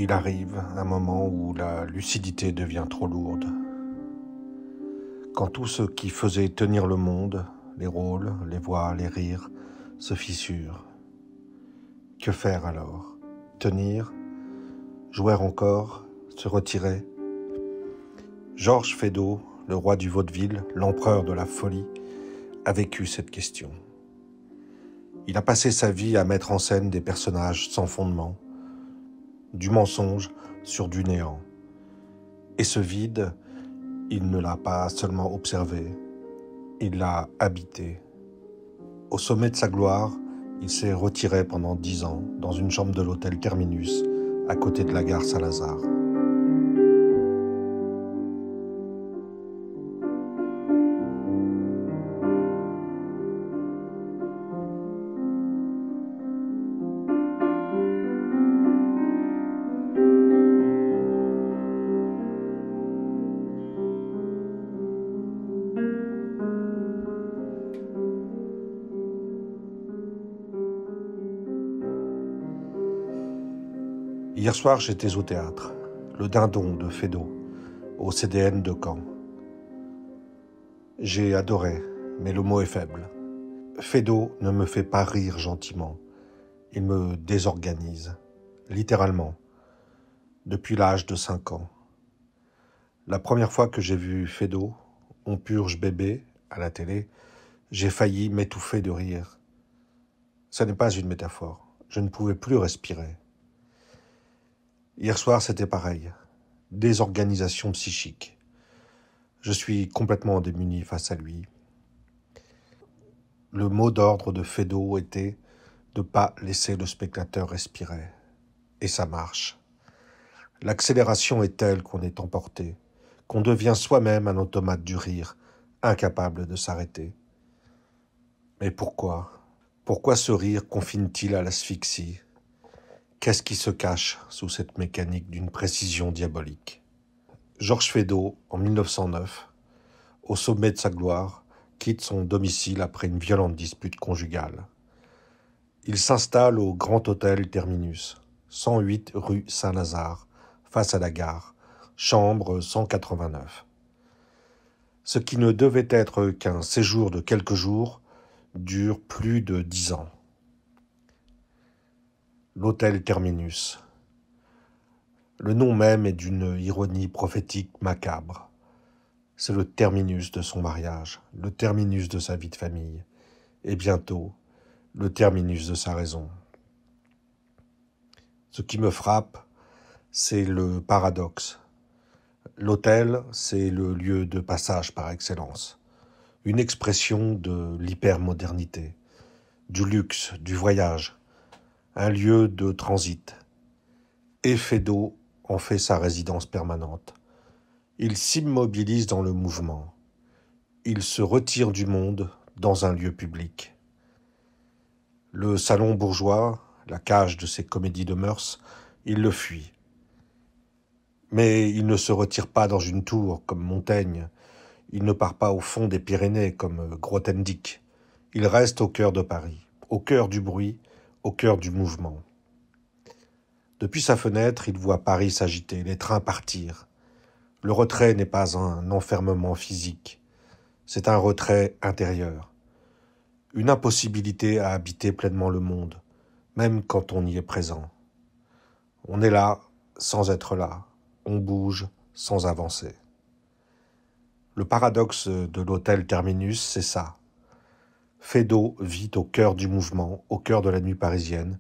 Il arrive un moment où la lucidité devient trop lourde. Quand tout ce qui faisait tenir le monde, les rôles, les voix, les rires, se fissure. Que faire alors? Tenir? Jouer encore? Se retirer? Georges Feydeau, le roi du vaudeville, l'empereur de la folie, a vécu cette question. Il a passé sa vie à mettre en scène des personnages sans fondement, du mensonge sur du néant. Et ce vide, il ne l'a pas seulement observé, il l'a habité. Au sommet de sa gloire, il s'est retiré pendant 10 ans dans une chambre de l'hôtel Terminus, à côté de la gare Saint-Lazare. Hier soir, j'étais au théâtre, le Dindon de Feydeau, au CDN de Caen. J'ai adoré, mais le mot est faible. Feydeau ne me fait pas rire gentiment. Il me désorganise, littéralement, depuis l'âge de 5 ans. La première fois que j'ai vu Feydeau, On purge bébé, à la télé, j'ai failli m'étouffer de rire. Ce n'est pas une métaphore. Je ne pouvais plus respirer. Hier soir, c'était pareil. Désorganisation psychique. Je suis complètement démuni face à lui. Le mot d'ordre de Feydeau était de ne pas laisser le spectateur respirer. Et ça marche. L'accélération est telle qu'on est emporté, qu'on devient soi-même un automate du rire, incapable de s'arrêter. Mais pourquoi? Pourquoi ce rire confine-t-il à l'asphyxie? Qu'est-ce qui se cache sous cette mécanique d'une précision diabolique? Georges Feydeau, en 1909, au sommet de sa gloire, quitte son domicile après une violente dispute conjugale. Il s'installe au Grand Hôtel Terminus, 108 rue Saint-Lazare, face à la gare, chambre 189. Ce qui ne devait être qu'un séjour de quelques jours dure plus de 10 ans. L'hôtel Terminus. Le nom même est d'une ironie prophétique macabre. C'est le terminus de son mariage, le terminus de sa vie de famille, et bientôt, le terminus de sa raison. Ce qui me frappe, c'est le paradoxe. L'hôtel, c'est le lieu de passage par excellence, une expression de l'hypermodernité, du luxe, du voyage, un lieu de transit. Et Feydeau en fait sa résidence permanente. Il s'immobilise dans le mouvement. Il se retire du monde dans un lieu public. Le salon bourgeois, la cage de ses comédies de mœurs, il le fuit. Mais il ne se retire pas dans une tour comme Montaigne. Il ne part pas au fond des Pyrénées comme Grothendieck. Il reste au cœur de Paris, au cœur du bruit, au cœur du mouvement. Depuis sa fenêtre, il voit Paris s'agiter, les trains partir. Le retrait n'est pas un enfermement physique, c'est un retrait intérieur. Une impossibilité à habiter pleinement le monde, même quand on y est présent. On est là sans être là, on bouge sans avancer. Le paradoxe de l'hôtel Terminus, c'est ça. Feydeau vit au cœur du mouvement, au cœur de la nuit parisienne,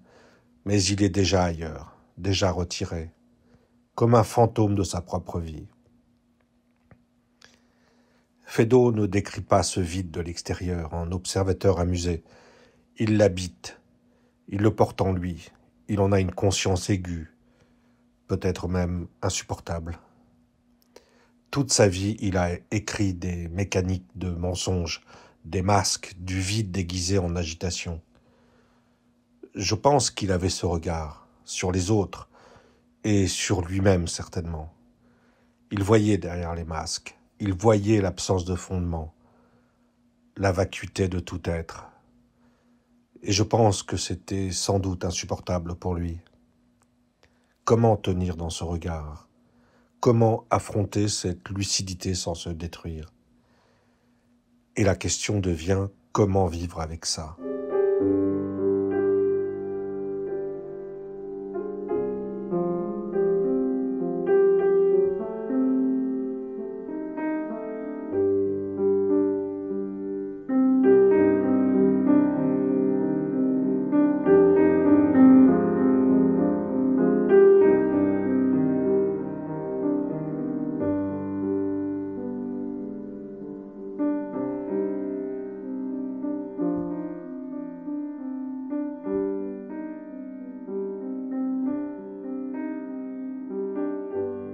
mais il est déjà ailleurs, déjà retiré, comme un fantôme de sa propre vie. Feydeau ne décrit pas ce vide de l'extérieur en observateur amusé. Il l'habite, il le porte en lui, il en a une conscience aiguë, peut-être même insupportable. Toute sa vie, il a écrit des mécaniques de mensonges, des masques, du vide déguisé en agitation. Je pense qu'il avait ce regard sur les autres et sur lui-même certainement. Il voyait derrière les masques, il voyait l'absence de fondement, la vacuité de tout être. Et je pense que c'était sans doute insupportable pour lui. Comment tenir dans ce regard? Comment affronter cette lucidité sans se détruire? Et la question devient comment vivre avec ça?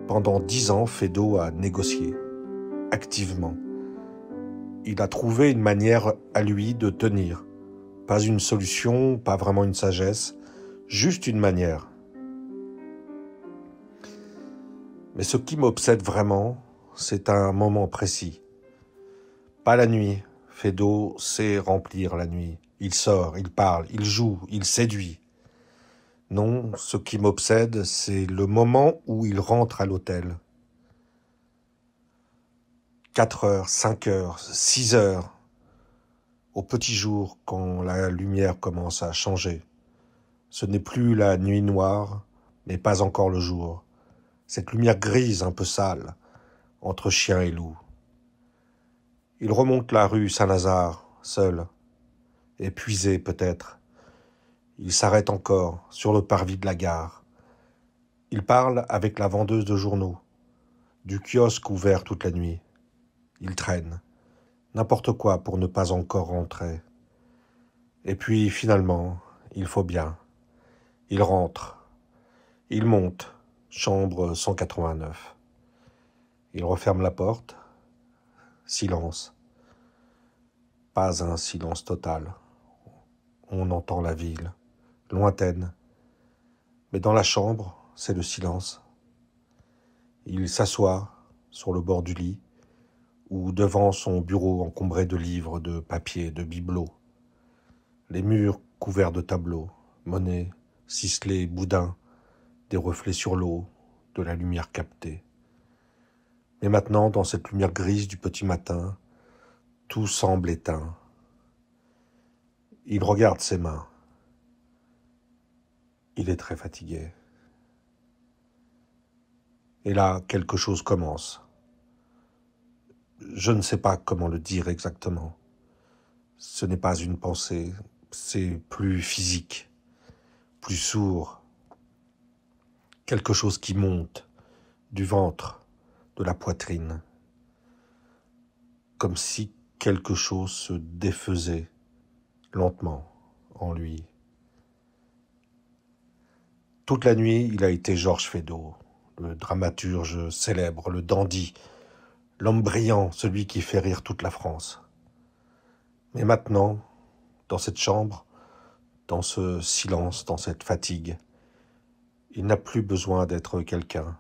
Pendant 10 ans, Feydeau a négocié, activement. Il a trouvé une manière à lui de tenir. Pas une solution, pas vraiment une sagesse, juste une manière. Mais ce qui m'obsède vraiment, c'est un moment précis. Pas la nuit. Feydeau sait remplir la nuit. Il sort, il parle, il joue, il séduit. Non, ce qui m'obsède, c'est le moment où il rentre à l'hôtel. 4 heures, 5 heures, 6 heures, au petit jour, quand la lumière commence à changer. Ce n'est plus la nuit noire, mais pas encore le jour. Cette lumière grise, un peu sale, entre chien et loup. Il remonte la rue Saint-Lazare, seul, épuisé peut-être. Il s'arrête encore, sur le parvis de la gare. Il parle avec la vendeuse de journaux, du kiosque ouvert toute la nuit. Il traîne, n'importe quoi pour ne pas encore rentrer. Et puis, finalement, il faut bien. Il rentre. Il monte, chambre 189. Il referme la porte. Silence. Pas un silence total. On entend la ville, lointaine. Mais dans la chambre, c'est le silence. Il s'assoit sur le bord du lit ou devant son bureau encombré de livres, de papiers, de bibelots. Les murs couverts de tableaux, monnaies, ciselés, boudins, des reflets sur l'eau, de la lumière captée. Mais maintenant, dans cette lumière grise du petit matin, tout semble éteint. Il regarde ses mains. Il est très fatigué. Et là, quelque chose commence. Je ne sais pas comment le dire exactement. Ce n'est pas une pensée, c'est plus physique, plus sourd. Quelque chose qui monte du ventre, de la poitrine. Comme si quelque chose se défaisait lentement en lui. Toute la nuit, il a été Georges Feydeau, le dramaturge célèbre, le dandy, l'homme brillant, celui qui fait rire toute la France. Mais maintenant, dans cette chambre, dans ce silence, dans cette fatigue, il n'a plus besoin d'être quelqu'un.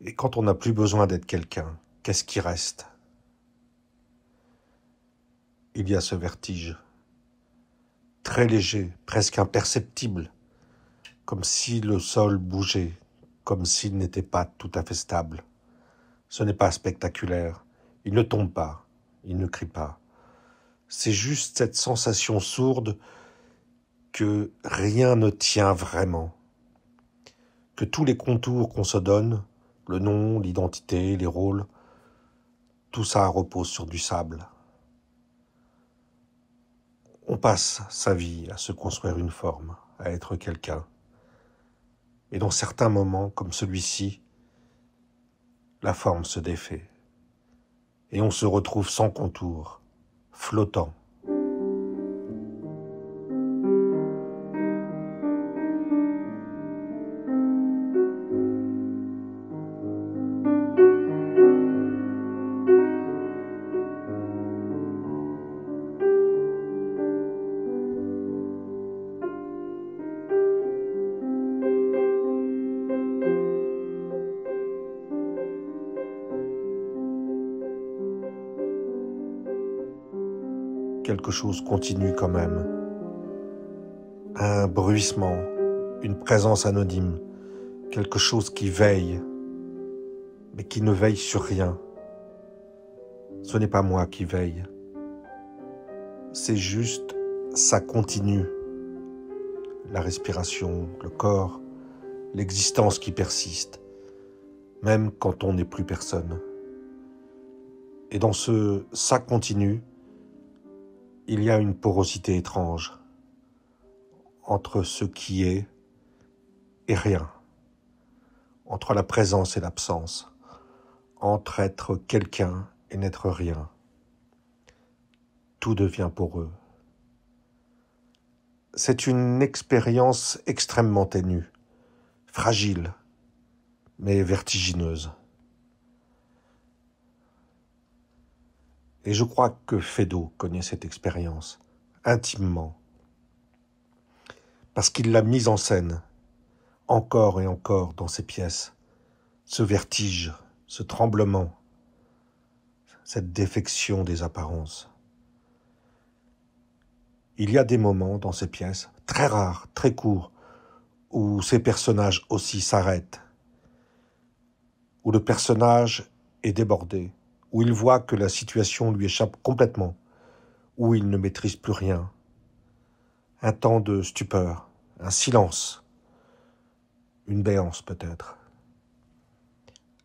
Et quand on n'a plus besoin d'être quelqu'un, qu'est-ce qui reste? Il y a ce vertige, très léger, presque imperceptible, comme si le sol bougeait, comme s'il n'était pas tout à fait stable. Ce n'est pas spectaculaire, il ne tombe pas, il ne crie pas. C'est juste cette sensation sourde que rien ne tient vraiment, que tous les contours qu'on se donne, le nom, l'identité, les rôles, tout ça repose sur du sable. On passe sa vie à se construire une forme, à être quelqu'un. Et dans certains moments, comme celui-ci, la forme se défait. Et on se retrouve sans contour, flottant. Quelque chose continue quand même. Un bruissement, une présence anonyme, quelque chose qui veille, mais qui ne veille sur rien. Ce n'est pas moi qui veille, c'est juste, ça continue. La respiration, le corps, l'existence qui persiste, même quand on n'est plus personne. Et dans ce « ça continue », il y a une porosité étrange entre ce qui est et rien, entre la présence et l'absence, entre être quelqu'un et n'être rien. Tout devient poreux. C'est une expérience extrêmement ténue, fragile, mais vertigineuse. Et je crois que Feydeau connaît cette expérience, intimement, parce qu'il l'a mise en scène, encore et encore dans ses pièces, ce vertige, ce tremblement, cette défection des apparences. Il y a des moments dans ces pièces, très rares, très courts, où ces personnages aussi s'arrêtent, où le personnage est débordé, où il voit que la situation lui échappe complètement, où il ne maîtrise plus rien. Un temps de stupeur, un silence, une béance peut-être.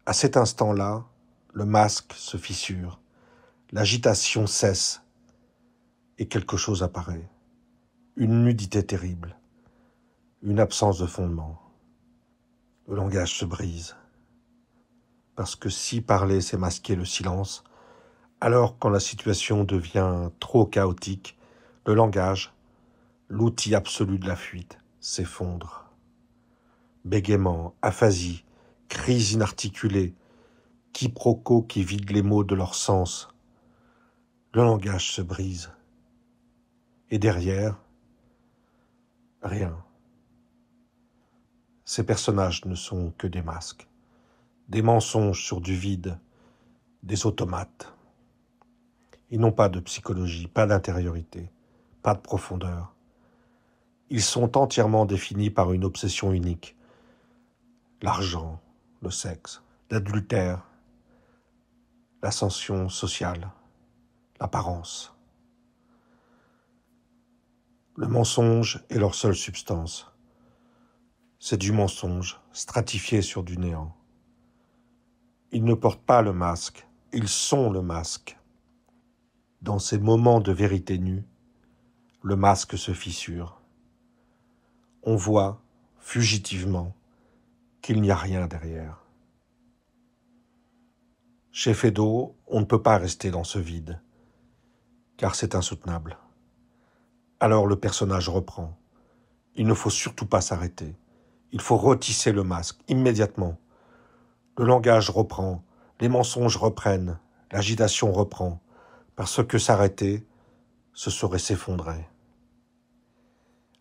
À cet instant-là, le masque se fissure, l'agitation cesse et quelque chose apparaît. Une nudité terrible, une absence de fondement. Le langage se brise. Parce que si parler, c'est masquer le silence, alors quand la situation devient trop chaotique, le langage, l'outil absolu de la fuite, s'effondre. Bégaiement, aphasie, crise inarticulée, quiproquos qui vident les mots de leur sens. Le langage se brise. Et derrière, rien. Ces personnages ne sont que des masques, des mensonges sur du vide, des automates. Ils n'ont pas de psychologie, pas d'intériorité, pas de profondeur. Ils sont entièrement définis par une obsession unique. L'argent, le sexe, l'adultère, l'ascension sociale, l'apparence. Le mensonge est leur seule substance. C'est du mensonge stratifié sur du néant. Ils ne portent pas le masque, ils sont le masque. Dans ces moments de vérité nue, le masque se fissure. On voit, fugitivement, qu'il n'y a rien derrière. Chez Feydeau, on ne peut pas rester dans ce vide, car c'est insoutenable. Alors le personnage reprend. Il ne faut surtout pas s'arrêter. Il faut retisser le masque, immédiatement. Le langage reprend, les mensonges reprennent, l'agitation reprend, parce que s'arrêter, ce serait s'effondrer.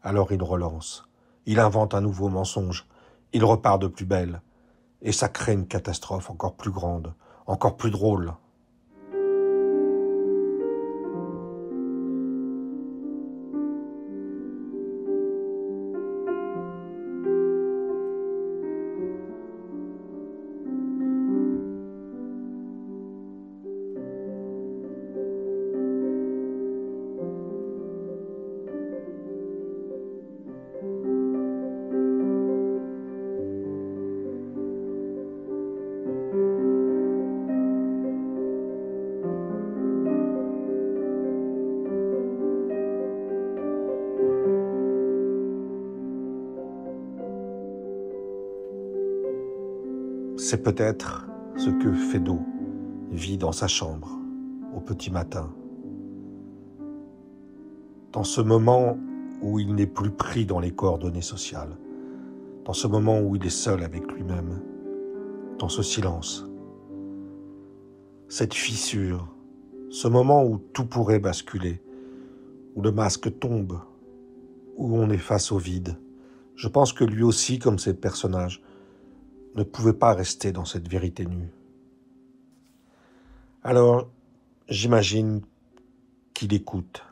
Alors il relance, il invente un nouveau mensonge, il repart de plus belle, et ça crée une catastrophe encore plus grande, encore plus drôle. C'est peut-être ce que Feydeau vit dans sa chambre, au petit matin. Dans ce moment où il n'est plus pris dans les coordonnées sociales, dans ce moment où il est seul avec lui-même, dans ce silence, cette fissure, ce moment où tout pourrait basculer, où le masque tombe, où on est face au vide. Je pense que lui aussi, comme ces personnages, ne pouvait pas rester dans cette vérité nue. Alors, j'imagine qu'il écoute,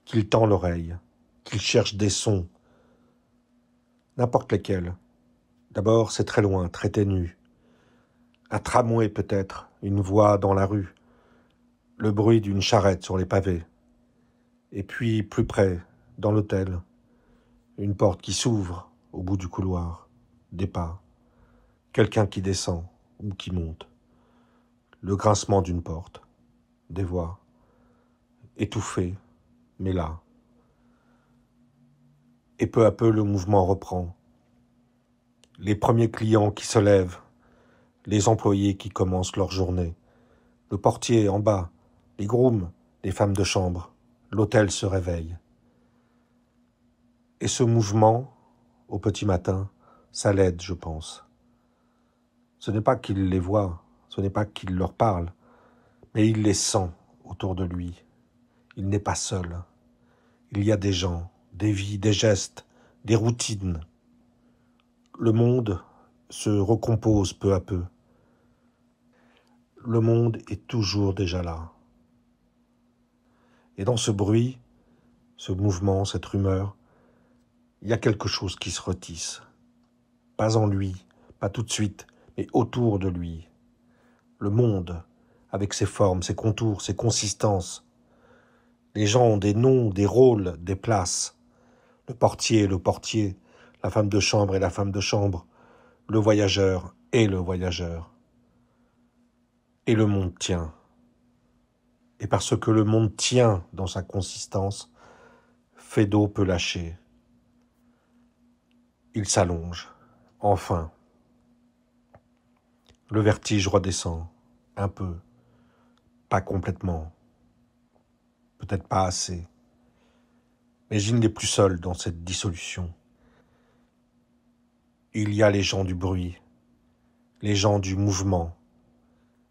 qu'il tend l'oreille, qu'il cherche des sons, N'importe lesquels. D'abord, c'est très loin, très ténu. Un tramway peut-être, une voix dans la rue, le bruit d'une charrette sur les pavés. Et puis, plus près, dans l'hôtel, une porte qui s'ouvre au bout du couloir, des pas, quelqu'un qui descend ou qui monte, le grincement d'une porte, des voix, étouffées, mais là. Et peu à peu, le mouvement reprend. Les premiers clients qui se lèvent, les employés qui commencent leur journée, le portier en bas, les grooms, les femmes de chambre, l'hôtel se réveille. Et ce mouvement, au petit matin, ça l'aide, je pense. Ce n'est pas qu'il les voit, ce n'est pas qu'il leur parle, mais il les sent autour de lui. Il n'est pas seul. Il y a des gens, des vies, des gestes, des routines. Le monde se recompose peu à peu. Le monde est toujours déjà là. Et dans ce bruit, ce mouvement, cette rumeur, il y a quelque chose qui se retisse. Pas en lui, pas tout de suite, mais autour de lui. Le monde, avec ses formes, ses contours, ses consistances. Les gens ont des noms, des rôles, des places. Le portier, la femme de chambre et la femme de chambre, le voyageur et le voyageur. Et le monde tient. Et parce que le monde tient dans sa consistance, Feydeau peut lâcher. Il s'allonge. Enfin. Le vertige redescend. Un peu. Pas complètement. Peut-être pas assez. Mais il n'est plus seul dans cette dissolution. Il y a les gens du bruit, les gens du mouvement,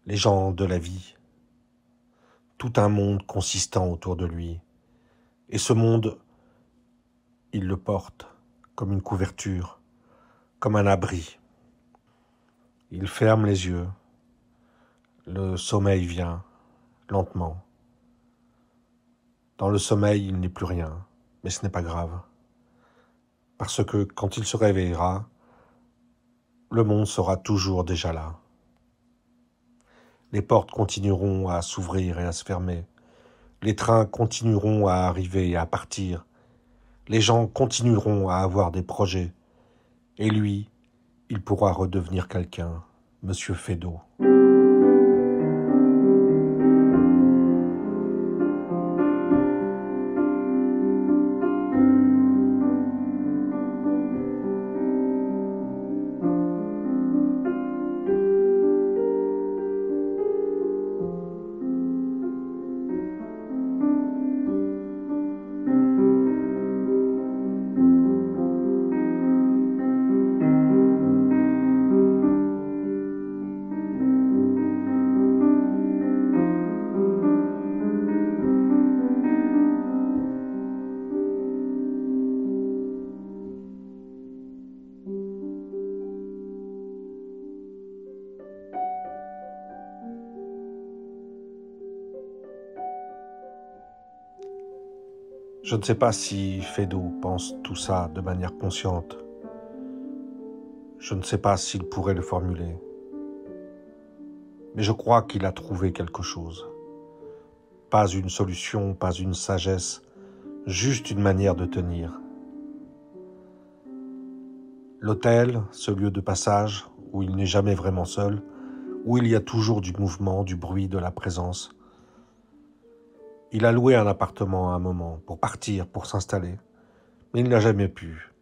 les gens de la vie. Tout un monde consistant autour de lui. Et ce monde, il le porte comme une couverture, comme un abri. Il ferme les yeux. Le sommeil vient, lentement. Dans le sommeil, il n'est plus rien, mais ce n'est pas grave. Parce que quand il se réveillera, le monde sera toujours déjà là. Les portes continueront à s'ouvrir et à se fermer. Les trains continueront à arriver et à partir. Les gens continueront à avoir des projets. Et lui, il pourra redevenir quelqu'un, Monsieur Feydeau. Je ne sais pas si Feydeau pense tout ça de manière consciente. Je ne sais pas s'il pourrait le formuler. Mais je crois qu'il a trouvé quelque chose. Pas une solution, pas une sagesse, juste une manière de tenir. L'hôtel, ce lieu de passage où il n'est jamais vraiment seul, où il y a toujours du mouvement, du bruit, de la présence. Il a loué un appartement à un moment pour partir, pour s'installer, mais il n'a jamais pu.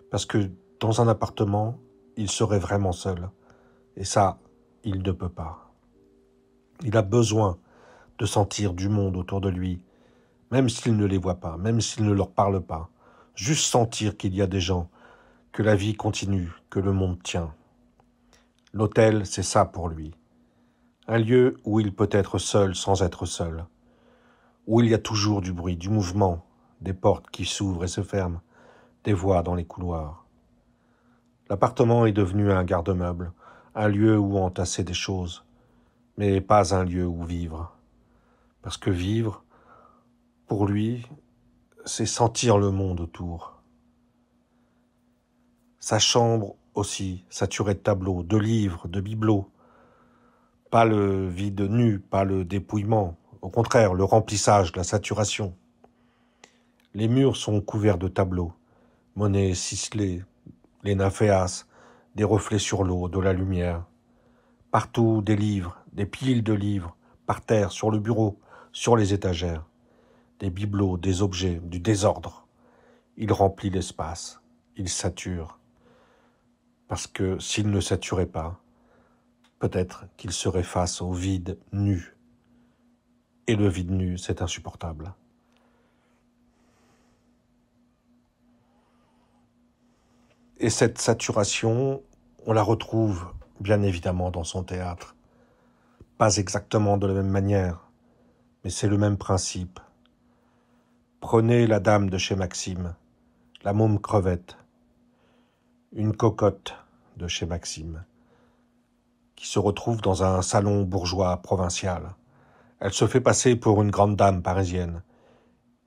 Parce que dans un appartement, il serait vraiment seul. Et ça, il ne peut pas. Il a besoin de sentir du monde autour de lui, même s'il ne les voit pas, même s'il ne leur parle pas. Juste sentir qu'il y a des gens, que la vie continue, que le monde tient. L'hôtel, c'est ça pour lui. Un lieu où il peut être seul sans être seul. Où il y a toujours du bruit, du mouvement, des portes qui s'ouvrent et se ferment, des voix dans les couloirs. L'appartement est devenu un garde-meuble, un lieu où entasser des choses, mais pas un lieu où vivre. Parce que vivre, pour lui, c'est sentir le monde autour. Sa chambre aussi, saturée de tableaux, de livres, de bibelots. Pas le vide nu, pas le dépouillement. Au contraire, le remplissage, la saturation. Les murs sont couverts de tableaux. Monet ciselé, les nymphéas, des reflets sur l'eau, de la lumière. Partout des livres, des piles de livres, par terre, sur le bureau, sur les étagères. Des bibelots, des objets, du désordre. Il remplit l'espace, il sature. Parce que s'il ne saturait pas, peut-être qu'il serait face au vide nu. Et le vide nu, c'est insupportable. Et cette saturation, on la retrouve bien évidemment dans son théâtre. Pas exactement de la même manière, mais c'est le même principe. Prenez la dame de chez Maxime, la môme crevette, une cocotte de chez Maxime, qui se retrouve dans un salon bourgeois provincial. Elle se fait passer pour une grande dame parisienne,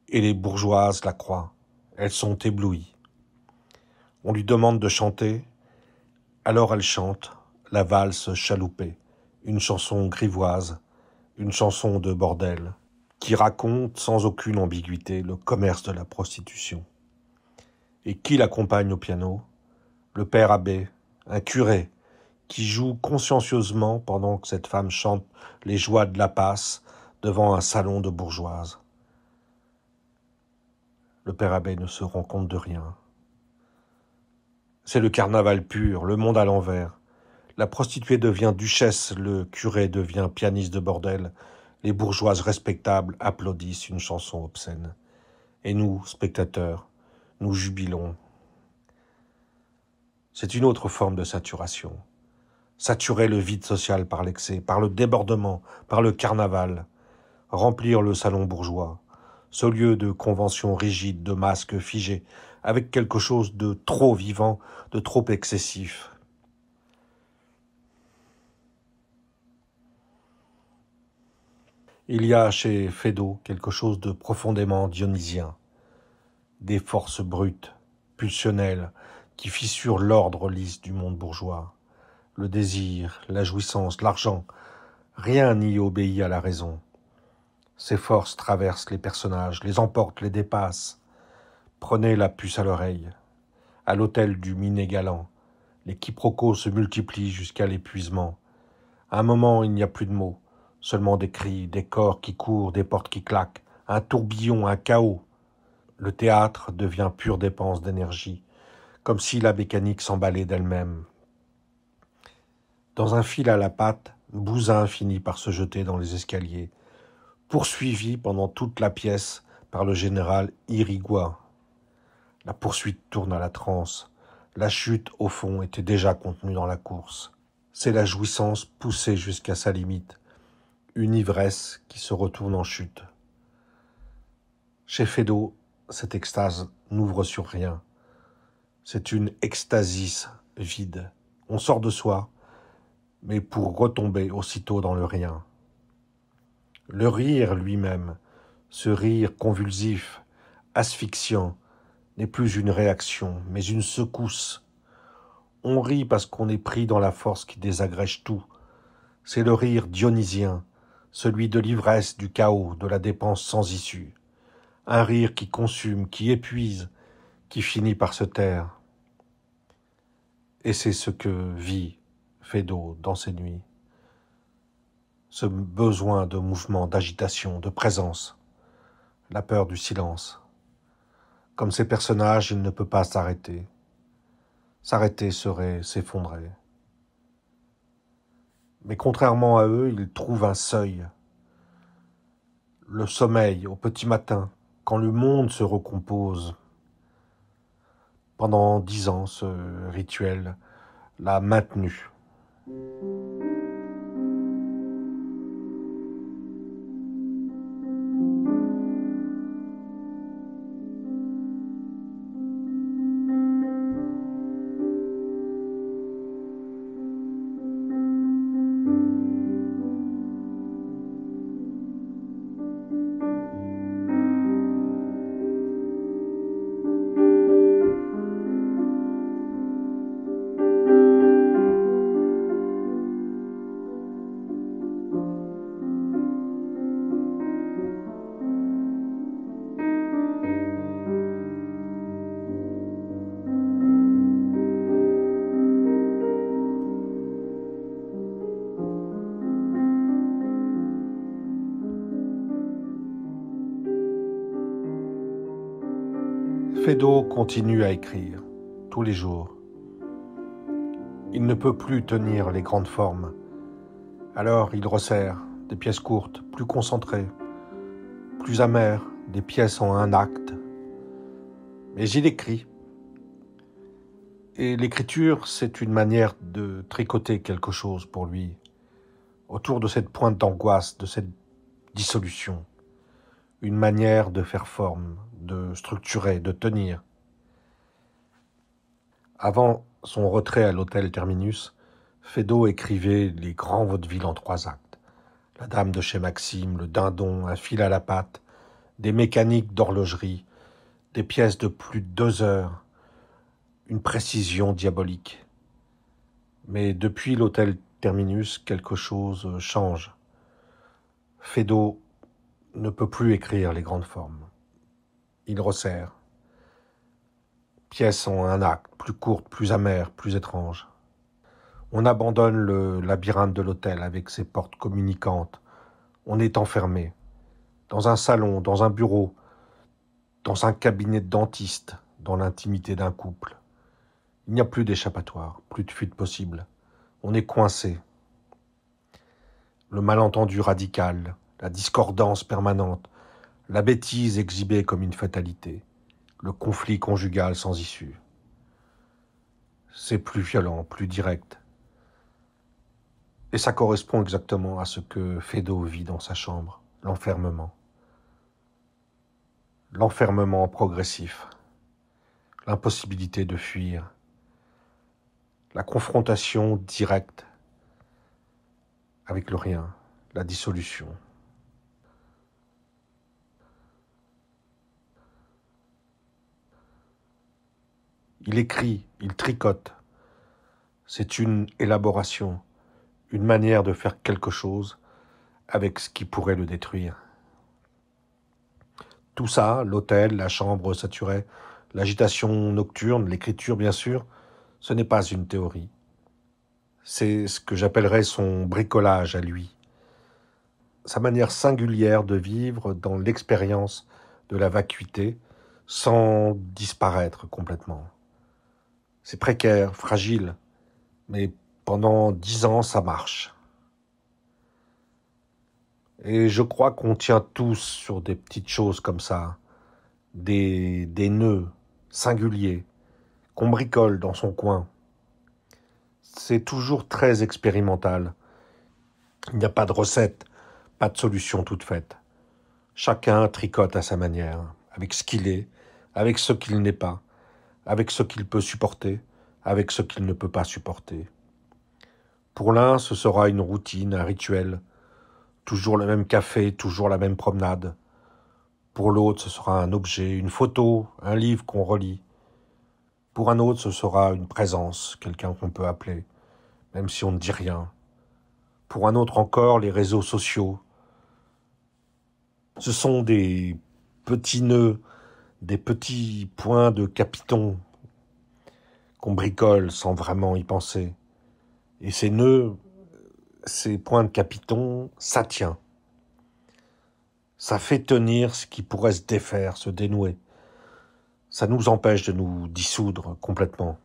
et les bourgeoises la croient. Elles sont éblouies. On lui demande de chanter, alors elle chante la valse chaloupée, une chanson grivoise, une chanson de bordel, qui raconte sans aucune ambiguïté le commerce de la prostitution. Et qui l'accompagne au piano? Le père abbé, un curé, qui joue consciencieusement pendant que cette femme chante les joies de la passe devant un salon de bourgeoises. Le père abbé ne se rend compte de rien. C'est le carnaval pur, le monde à l'envers. La prostituée devient duchesse, le curé devient pianiste de bordel. Les bourgeoises respectables applaudissent une chanson obscène. Et nous, spectateurs, nous jubilons. C'est une autre forme de saturation. Saturer le vide social par l'excès, par le débordement, par le carnaval. Remplir le salon bourgeois, ce lieu de conventions rigides, de masques figés, avec quelque chose de trop vivant, de trop excessif. Il y a chez Feydeau quelque chose de profondément dionysien, des forces brutes, pulsionnelles, qui fissurent l'ordre lisse du monde bourgeois. Le désir, la jouissance, l'argent, rien n'y obéit à la raison. Ces forces traversent les personnages, les emportent, les dépassent. Prenez la puce à l'oreille. À l'hôtel du Minet Galant, les quiproquos se multiplient jusqu'à l'épuisement. À un moment, il n'y a plus de mots, seulement des cris, des corps qui courent, des portes qui claquent, un tourbillon, un chaos. Le théâtre devient pure dépense d'énergie, comme si la mécanique s'emballait d'elle-même. Dans un fil à la patte, Bousin finit par se jeter dans les escaliers, poursuivi pendant toute la pièce par le général Irigoyen. La poursuite tourne à la transe. La chute, au fond, était déjà contenue dans la course. C'est la jouissance poussée jusqu'à sa limite, une ivresse qui se retourne en chute. Chez Feydeau, cette extase n'ouvre sur rien. C'est une extasis vide. On sort de soi, mais pour retomber aussitôt dans le rien. Le rire lui-même, ce rire convulsif, asphyxiant, n'est plus une réaction, mais une secousse. On rit parce qu'on est pris dans la force qui désagrège tout. C'est le rire dionysien, celui de l'ivresse, du chaos, de la dépense sans issue. Un rire qui consume, qui épuise, qui finit par se taire. Et c'est ce que vit Feydeau dans ses nuits. Ce besoin de mouvement, d'agitation, de présence, la peur du silence. Comme ces personnages, il ne peut pas s'arrêter. S'arrêter serait s'effondrer. Mais contrairement à eux, il trouve un seuil. Le sommeil au petit matin, quand le monde se recompose. Pendant 10 ans, ce rituel l'a maintenu. Feydeau continue à écrire, tous les jours. Il ne peut plus tenir les grandes formes. Alors il resserre des pièces courtes, plus concentrées, plus amères, des pièces en un acte. Mais il écrit. Et l'écriture, c'est une manière de tricoter quelque chose pour lui, autour de cette pointe d'angoisse, de cette dissolution. Une manière de faire forme, de structurer, de tenir. Avant son retrait à l'hôtel Terminus, Feydeau écrivait les grands vaudevilles en 3 actes. La dame de chez Maxime, le dindon, un fil à la patte, des mécaniques d'horlogerie, des pièces de plus de 2 heures, une précision diabolique. Mais depuis l'hôtel Terminus, quelque chose change. Feydeau ne peut plus écrire les grandes formes. Il resserre. Pièces en un acte, plus courtes, plus amères, plus étranges. On abandonne le labyrinthe de l'hôtel avec ses portes communicantes. On est enfermé. Dans un salon, dans un bureau, dans un cabinet de dentiste, dans l'intimité d'un couple. Il n'y a plus d'échappatoire, plus de fuite possible. On est coincé. Le malentendu radical, la discordance permanente, la bêtise exhibée comme une fatalité, le conflit conjugal sans issue. C'est plus violent, plus direct. Et ça correspond exactement à ce que Feydeau vit dans sa chambre, l'enfermement. L'enfermement progressif, l'impossibilité de fuir, la confrontation directe avec le rien, la dissolution. Il écrit, il tricote. C'est une élaboration, une manière de faire quelque chose avec ce qui pourrait le détruire. Tout ça, l'hôtel, la chambre saturée, l'agitation nocturne, l'écriture bien sûr, ce n'est pas une théorie. C'est ce que j'appellerais son bricolage à lui. Sa manière singulière de vivre dans l'expérience de la vacuité sans disparaître complètement. C'est précaire, fragile, mais pendant 10 ans, ça marche. Et je crois qu'on tient tous sur des petites choses comme ça, des nœuds singuliers qu'on bricole dans son coin. C'est toujours très expérimental. Il n'y a pas de recette, pas de solution toute faite. Chacun tricote à sa manière, avec ce qu'il est, avec ce qu'il n'est pas, avec ce qu'il peut supporter, avec ce qu'il ne peut pas supporter. Pour l'un, ce sera une routine, un rituel, toujours le même café, toujours la même promenade. Pour l'autre, ce sera un objet, une photo, un livre qu'on relit. Pour un autre, ce sera une présence, quelqu'un qu'on peut appeler, même si on ne dit rien. Pour un autre encore, les réseaux sociaux. Ce sont des petits nœuds, des petits points de capiton qu'on bricole sans vraiment y penser. Et ces nœuds, ces points de capiton, ça tient. Ça fait tenir ce qui pourrait se défaire, se dénouer. Ça nous empêche de nous dissoudre complètement.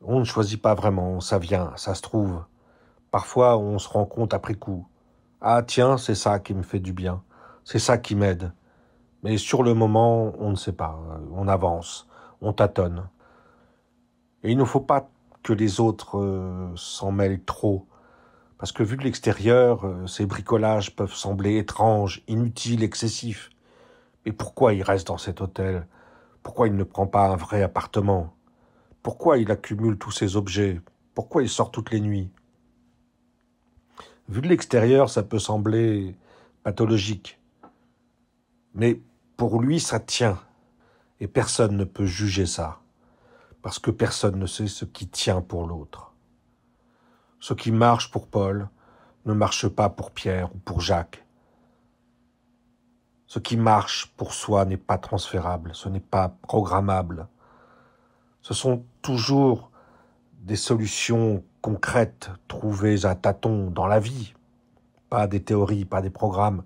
On ne choisit pas vraiment, ça vient, ça se trouve. Parfois, on se rend compte après coup. Ah tiens, c'est ça qui me fait du bien, c'est ça qui m'aide. Mais sur le moment, on ne sait pas, on avance, on tâtonne. Et il ne faut pas que les autres s'en mêlent trop, parce que vu de l'extérieur, ces bricolages peuvent sembler étranges, inutiles, excessifs. Mais pourquoi il reste dans cet hôtel? Pourquoi il ne prend pas un vrai appartement? Pourquoi il accumule tous ces objets? Pourquoi il sort toutes les nuits? Vu de l'extérieur, ça peut sembler pathologique. Mais pour lui, ça tient. Et personne ne peut juger ça. Parce que personne ne sait ce qui tient pour l'autre. Ce qui marche pour Paul ne marche pas pour Pierre ou pour Jacques. Ce qui marche pour soi n'est pas transférable, ce n'est pas programmable. Ce sont toujours des solutions concrètes trouvées à tâtons dans la vie. Pas des théories, pas des programmes,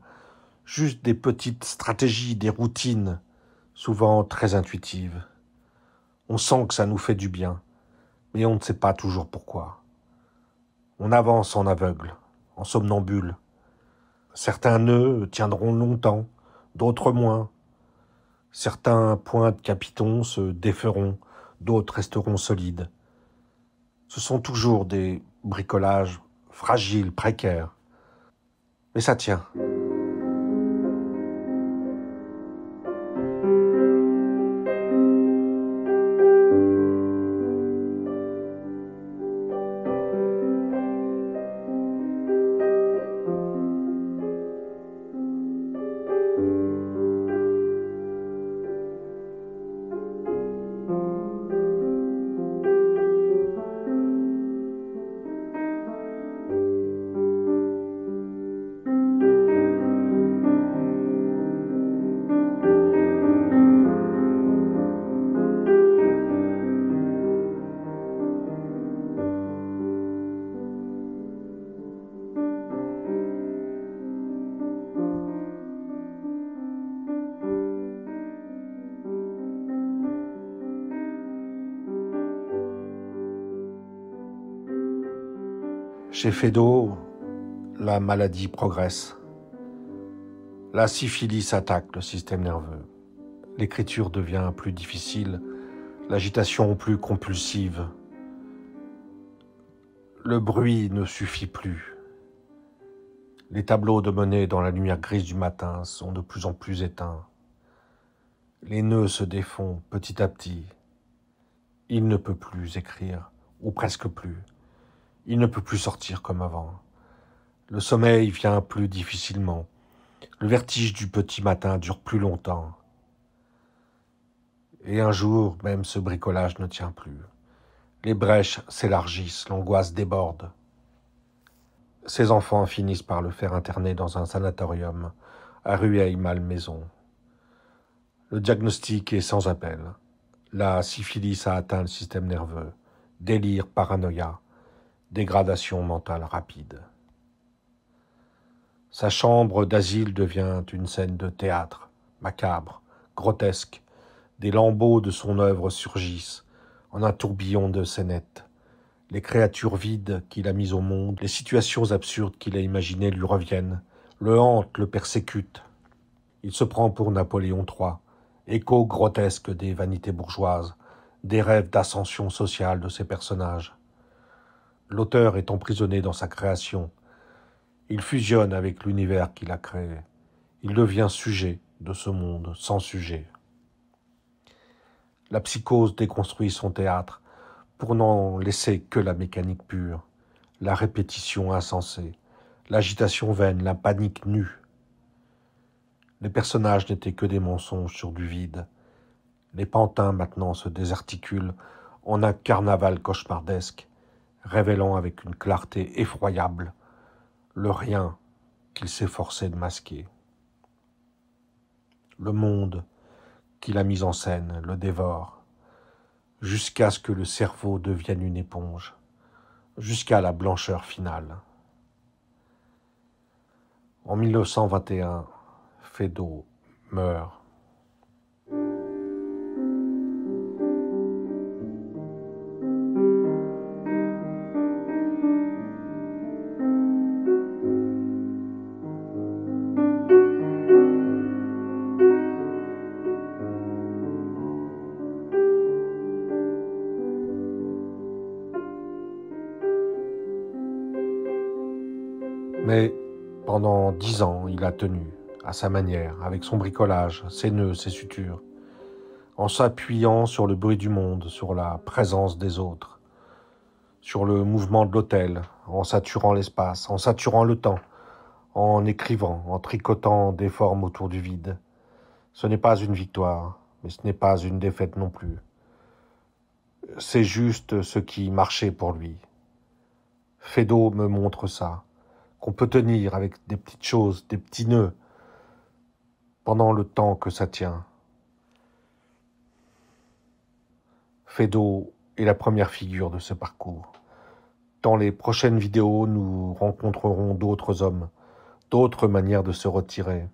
juste des petites stratégies, des routines souvent très intuitive. On sent que ça nous fait du bien, mais on ne sait pas toujours pourquoi. On avance en aveugle, en somnambule. Certains nœuds tiendront longtemps, d'autres moins. Certains points de capiton se déferont, d'autres resteront solides. Ce sont toujours des bricolages fragiles, précaires. Mais ça tient. Chez Fédo, la maladie progresse. La syphilis attaque le système nerveux. L'écriture devient plus difficile, l'agitation plus compulsive. Le bruit ne suffit plus. Les tableaux de monnaie dans la lumière grise du matin sont de plus en plus éteints. Les nœuds se défont petit à petit. Il ne peut plus écrire, ou presque plus. Il ne peut plus sortir comme avant. Le sommeil vient plus difficilement. Le vertige du petit matin dure plus longtemps. Et un jour, même ce bricolage ne tient plus. Les brèches s'élargissent, l'angoisse déborde. Ses enfants finissent par le faire interner dans un sanatorium à Rueil-Malmaison. Le diagnostic est sans appel. La syphilis a atteint le système nerveux. Délire, paranoïa, dégradation mentale rapide. Sa chambre d'asile devient une scène de théâtre, macabre, grotesque. Des lambeaux de son œuvre surgissent en un tourbillon de scénettes. Les créatures vides qu'il a mises au monde, les situations absurdes qu'il a imaginées lui reviennent, le hantent, le persécutent. Il se prend pour Napoléon III, écho grotesque des vanités bourgeoises, des rêves d'ascension sociale de ses personnages. L'auteur est emprisonné dans sa création. Il fusionne avec l'univers qu'il a créé. Il devient sujet de ce monde sans sujet. La psychose déconstruit son théâtre pour n'en laisser que la mécanique pure, la répétition insensée, l'agitation vaine, la panique nue. Les personnages n'étaient que des mensonges sur du vide. Les pantins maintenant se désarticulent en un carnaval cauchemardesque, révélant avec une clarté effroyable le rien qu'il s'efforçait de masquer. Le monde qu'il a mis en scène le dévore, jusqu'à ce que le cerveau devienne une éponge, jusqu'à la blancheur finale. En 1921, Fédo meurt. Mais pendant 10 ans, il a tenu, à sa manière, avec son bricolage, ses nœuds, ses sutures, en s'appuyant sur le bruit du monde, sur la présence des autres, sur le mouvement de l'autel, en saturant l'espace, en saturant le temps, en écrivant, en tricotant des formes autour du vide. Ce n'est pas une victoire, mais ce n'est pas une défaite non plus. C'est juste ce qui marchait pour lui. Fédo me montre ça, qu'on peut tenir avec des petites choses, des petits nœuds, pendant le temps que ça tient. Fédo est la première figure de ce parcours. Dans les prochaines vidéos, nous rencontrerons d'autres hommes, d'autres manières de se retirer.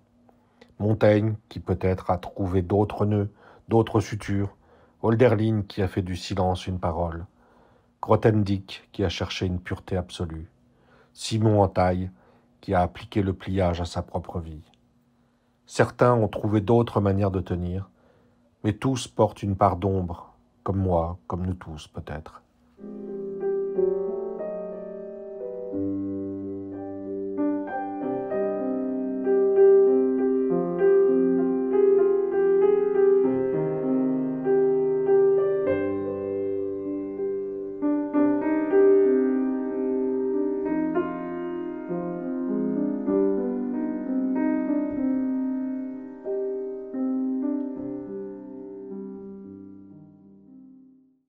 Montaigne, qui peut-être a trouvé d'autres nœuds, d'autres sutures, Hölderlin, qui a fait du silence une parole, Grothendieck, qui a cherché une pureté absolue, Simon Entaille, qui a appliqué le pliage à sa propre vie. Certains ont trouvé d'autres manières de tenir, mais tous portent une part d'ombre, comme moi, comme nous tous peut-être.